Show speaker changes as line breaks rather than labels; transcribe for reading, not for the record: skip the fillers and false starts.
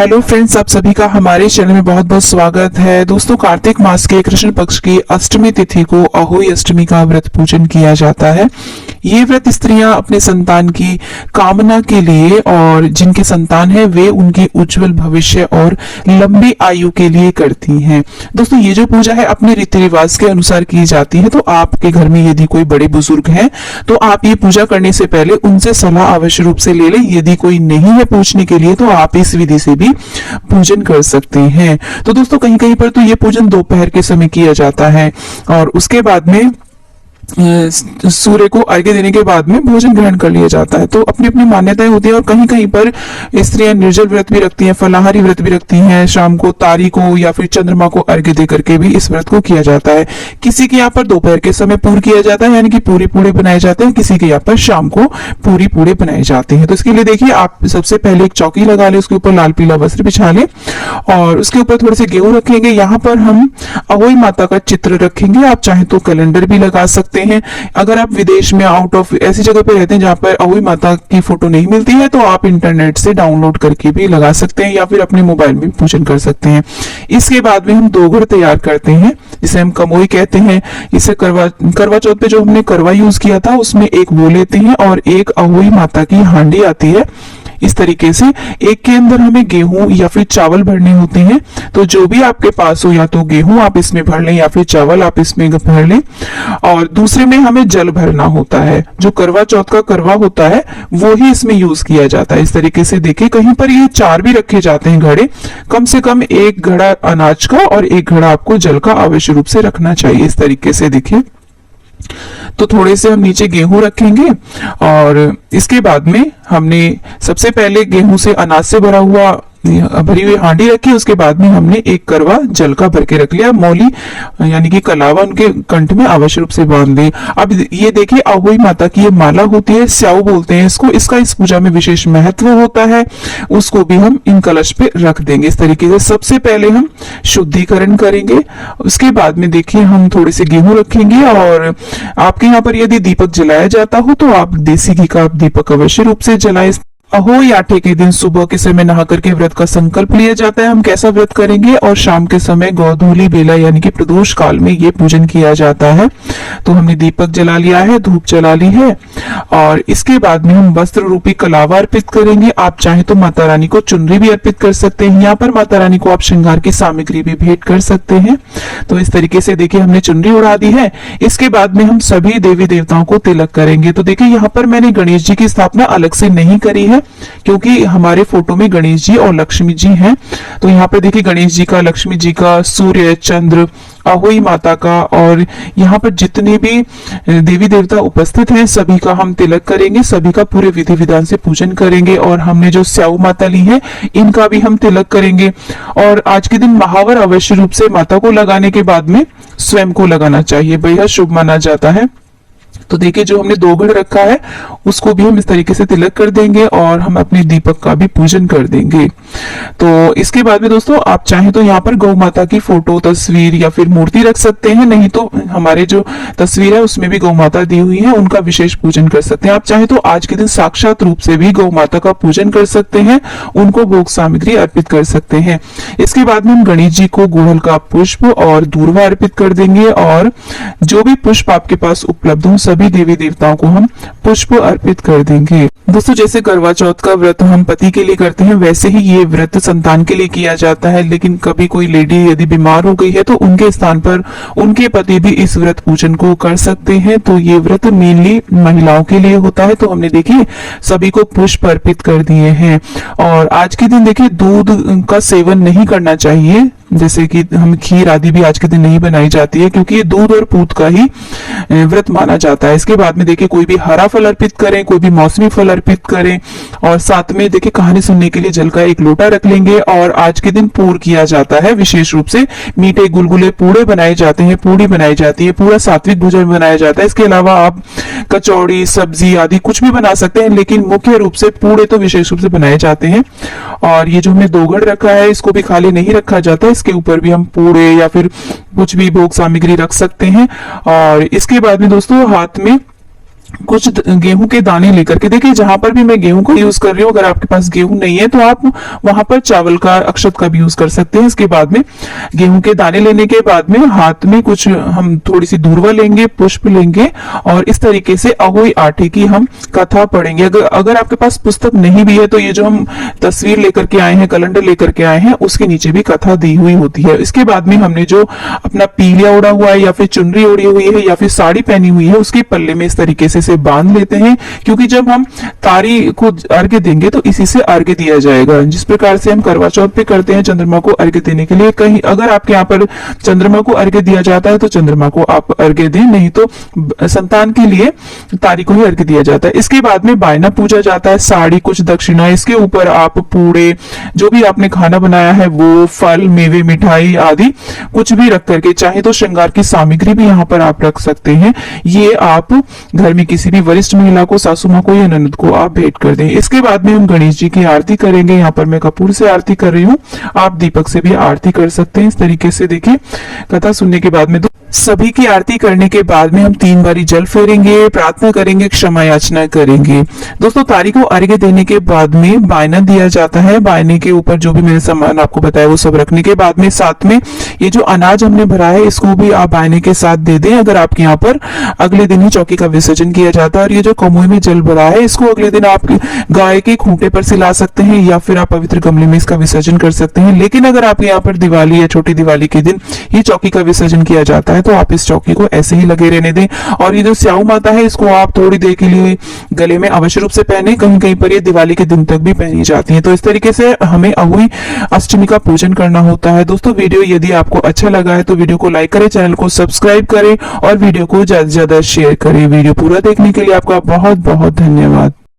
Hello friends, आप सभी का हमारे चैनल में बहुत बहुत स्वागत है। दोस्तों, कार्तिक मास के कृष्ण पक्ष की अष्टमी तिथि को अहोई अष्टमी का व्रत पूजन किया जाता है। ये व्रत स्त्रियां अपने संतान की कामना के लिए और जिनके संतान है वे उनके उज्जवल भविष्य और लंबी आयु के लिए करती हैं। दोस्तों, ये जो पूजा है अपने रीति रिवाज के अनुसार की जाती है। तो आपके घर में यदि कोई बड़े बुजुर्ग हैं तो आप ये पूजा करने से पहले उनसे सलाह अवश्य रूप से ले लें। यदि कोई नहीं है पूछने के लिए तो आप इस विधि से भी पूजन कर सकते हैं। तो दोस्तों, कहीं कहीं पर तो ये पूजन दोपहर के समय किया जाता है और उसके बाद में सूर्य को अर्घ्य देने के बाद में भोजन ग्रहण कर लिया जाता है। तो अपनी अपनी मान्यताएं होती है और कहीं कहीं पर स्त्रियां निर्जल व्रत भी रखती हैं, फलाहारी व्रत भी रखती हैं। शाम को तारी को या फिर चंद्रमा को अर्घ्य दे करके भी इस व्रत को किया जाता है। किसी के यहाँ पर दोपहर के समय पूर किया जाता है, यानी कि पूरी पूड़े बनाए जाते हैं। किसी के यहाँ पर शाम को पूरी पूड़े बनाए जाते हैं। तो इसके लिए देखिए, आप सबसे पहले एक चौकी लगा ले, उसके ऊपर लाल पीला वस्त्र बिछा ले और उसके ऊपर थोड़े से गेहूं रखेंगे। यहाँ पर हम अहोई माता का चित्र रखेंगे। आप चाहे तो कैलेंडर भी लगा सकते हैं। अगर आप विदेश में आउट ऑफ ऐसी जगह पे रहते हैं जहां पर अहोई माता की फोटो नहीं मिलती है तो आप इंटरनेट से डाउनलोड करके भी लगा सकते हैं या फिर अपने मोबाइल में पूजन कर सकते हैं। इसके बाद में हम दोघड़ तैयार करते हैं, जिसे हम कमोई कहते हैं। इसे करवा चौथ पे जो हमने करवा यूज किया था उसमें एक वो लेते हैं और एक अहोई माता की हांडी आती है। इस तरीके से एक के अंदर हमें गेहूं या फिर चावल भरने होते हैं। तो जो भी आपके पास हो, या तो गेहूं आप इसमें भर लें या फिर चावल आप इसमें भर लें। और दूसरे में हमें जल भरना होता है। जो करवा चौथ का करवा होता है वो ही इसमें यूज किया जाता है। इस तरीके से देखिए, कहीं पर ये 4 भी रखे जाते हैं घड़े। कम से कम एक घड़ा अनाज का और एक घड़ा आपको जल का आवश्यक रूप से रखना चाहिए। इस तरीके से देखिए, तो थोड़े से हम नीचे गेहूं रखेंगे और इसके बाद में हमने सबसे पहले गेहूं से अनाज से भरी हुई हांडी रखी। उसके बाद में हमने एक करवा जल का भर के रख लिया। मौली यानी कि कलावा उनके कंठ में आवश्यक रूप से बांध दे। अब ये देखिए, अहोई माता की ये माला होती है, स्याऊ बोलते हैं इसको। इसका इस पूजा में विशेष महत्व होता है। उसको भी हम इन कलश पे रख देंगे। इस तरीके से सबसे पहले हम शुद्धिकरण करेंगे। उसके बाद में देखिए, हम थोड़े से गेहूं रखेंगे और आपके यहाँ पर यदि दीपक जलाया जाता हो तो आप देसी घी का दीपक अवश्य रूप से जलाएं। अहोई आठे के दिन सुबह के समय नहा करके व्रत का संकल्प लिया जाता है। हम कैसा व्रत करेंगे, और शाम के समय गोधूली बेला यानी कि प्रदोष काल में ये पूजन किया जाता है। तो हमने दीपक जला लिया है, धूप जला ली है और इसके बाद में हम वस्त्र रूपी कलावा अर्पित करेंगे। आप चाहे तो माता रानी को चुनरी भी अर्पित कर सकते हैं। यहाँ पर माता रानी को आप श्रृंगार की सामग्री भी भेंट कर सकते हैं। तो इस तरीके से देखिए, हमने चुनरी उड़ा दी है। इसके बाद में हम सभी देवी देवताओं को तिलक करेंगे। तो देखिए, यहाँ पर मैंने गणेश जी की स्थापना अलग से नहीं करी है क्योंकि हमारे फोटो में गणेश जी और लक्ष्मी जी हैं। तो यहाँ पर देखिए, गणेश जी का, लक्ष्मी जी का, सूर्य, चंद्र, अहोई माता का और यहाँ पर जितने भी देवी देवता उपस्थित हैं सभी का हम तिलक करेंगे। सभी का पूरे विधि विधान से पूजन करेंगे और हमने जो स्याऊ माता ली है इनका भी हम तिलक करेंगे। और आज के दिन महावर अवश्य रूप से माता को लगाने के बाद में स्वयं को लगाना चाहिए, बेहद शुभ माना जाता है। तो देखिए, जो हमने दोघड़ रखा है उसको भी हम इस तरीके से तिलक कर देंगे और हम अपने दीपक का भी पूजन कर देंगे। तो इसके बाद में दोस्तों, आप चाहें तो यहाँ पर गौ माता की फोटो, तस्वीर या फिर मूर्ति रख सकते हैं। नहीं तो हमारे जो तस्वीर है उसमें भी गौ माता दी हुई है, उनका विशेष पूजन कर सकते हैं। आप चाहें तो आज के दिन साक्षात रूप से भी गौ माता का पूजन कर सकते हैं, उनको भोग सामग्री अर्पित कर सकते हैं। इसके बाद में हम गणेश जी को गुड़हल का पुष्प और दूर्वा अर्पित कर देंगे और जो भी पुष्प आपके पास उपलब्ध हो सभी देवी देवताओं को हम पुष्प अर्पित कर देंगे। दोस्तों, जैसे करवा चौथ का व्रत हम पति के लिए करते हैं वैसे ही ये व्रत संतान के लिए किया जाता है। लेकिन कभी कोई लेडी यदि बीमार हो गई है तो उनके स्थान पर उनके पति भी इस व्रत पूजन को कर सकते हैं। तो ये व्रत मेनली महिलाओं के लिए होता है। तो हमने देखिए सभी को पुष्प अर्पित कर दिए हैं। और आज के दिन देखिए, दूध का सेवन नहीं करना चाहिए। जैसे कि हम खीर आदि भी आज के दिन नहीं बनाई जाती है क्योंकि ये दूध और पूत का ही व्रत माना जाता है। इसके बाद में देखिए, कोई भी हरा फल अर्पित करें, कोई भी मौसमी फल अर्पित करें और साथ में देखिए कहानी सुनने के लिए जल का एक लोटा रख लेंगे। और आज के दिन पूर किया जाता है, विशेष रूप से मीठे गुलगुले पूड़े बनाए जाते हैं, पूड़ी बनाई जाती है, पूरा सात्विक भोजन बनाया जाता है। इसके अलावा आप कचौड़ी, सब्जी आदि कुछ भी बना सकते हैं, लेकिन मुख्य रूप से पूड़े तो विशेष रूप से बनाए जाते हैं। और ये जो हमने दोघड़ रखा है इसको भी खाली नहीं रखा जाता, इसके ऊपर भी हम पूड़े या फिर कुछ भी भोग सामग्री रख सकते हैं। और इसके बाद में दोस्तों, हाथ में कुछ गेहूं के दाने लेकर के, देखिए जहां पर भी मैं गेहूं का यूज कर रही हूँ, अगर आपके पास गेहूं नहीं है तो आप वहां पर चावल का, अक्षत का भी यूज कर सकते हैं। इसके बाद में गेहूं के दाने लेने के बाद में हाथ में कुछ हम थोड़ी सी दूर्वा लेंगे, पुष्प लेंगे और इस तरीके से अहोई आटे की हम कथा पढ़ेंगे। अगर आपके पास पुस्तक नहीं भी है तो ये जो हम तस्वीर लेकर के आए हैं, कैलेंडर लेकर के आए हैं, उसके नीचे भी कथा दी हुई होती है। इसके बाद में हमने जो अपना पीलिया ओढ़ा हुआ है या फिर चुनरी ओढ़ी हुई है या फिर साड़ी पहनी हुई है, उसके पल्ले में इस तरीके से बांध लेते हैं, क्योंकि जब हम तारी को अर्घ्य देंगे तो इसी से अर्घ्य दिया जाएगा। जिस प्रकार से हम करवा चौथ पे करते हैं चंद्रमा को अर्घ्य देने के लिए, कहीं अगर आपके यहाँ पर चंद्रमा को अर्घ्य दिया जाता है तो चंद्रमा को आप अर्घ्य दें, नहीं तो संतान के लिए तारी को ही अर्घ्य दिया जाता है। इसके बाद में बायना पूजा जाता है, साड़ी, कुछ दक्षिणा, इसके ऊपर आप पूड़े, जो भी आपने खाना बनाया है वो, फल, मेवे, मिठाई आदि कुछ भी रख करके, चाहे तो श्रृंगार की सामग्री भी यहाँ पर आप रख सकते हैं। ये आप घर में किसी भी वरिष्ठ महिला को, सासू माँ को या ननद को आप भेंट कर दें। इसके बाद में हम गणेश जी की आरती करेंगे। यहाँ पर मैं कपूर से आरती कर रही हूँ, आप दीपक से भी आरती कर सकते हैं। इस तरीके से देखिए कथा सुनने के बाद में सभी की आरती करने के बाद में हम 3 बारी जल फेरेंगे, प्रार्थना करेंगे, क्षमा याचना करेंगे। दोस्तों तारी को अर्घ्य देने के बाद में बायना दिया जाता है। बायने के ऊपर जो भी मैंने सामान आपको बताया वो सब रखने के बाद में साथ में ये जो अनाज हमने भरा है इसको भी आप बायने के साथ दे दें। अगर आपके यहाँ पर अगले दिन ही चौकी का विसर्जन किया जाता है और ये जो कमुए में जल भरा है इसको अगले दिन आप गाय के खूंटे पर से ला सकते हैं या फिर आप पवित्र गमले में इसका विसर्जन कर सकते हैं। लेकिन अगर आपके यहाँ पर दिवाली या छोटी दिवाली के दिन ये चौकी का विसर्जन किया जाता है तो आप इस चौकी को ऐसे ही लगे रहने दें। और ये जो स्याऊ माता है इसको आप थोड़ी देर के लिए गले में अवश्य रूप से पहने, कहीं कहीं पर ये दिवाली के दिन तक भी पहनी जाती है। तो इस तरीके से हमें अहोई अष्टमी का पूजन करना होता है। दोस्तों वीडियो यदि आपको अच्छा लगा है तो वीडियो को लाइक करें, चैनल को सब्सक्राइब करें और वीडियो को ज्यादा से ज्यादा शेयर करें। वीडियो पूरा देखने के लिए आपका बहुत बहुत धन्यवाद।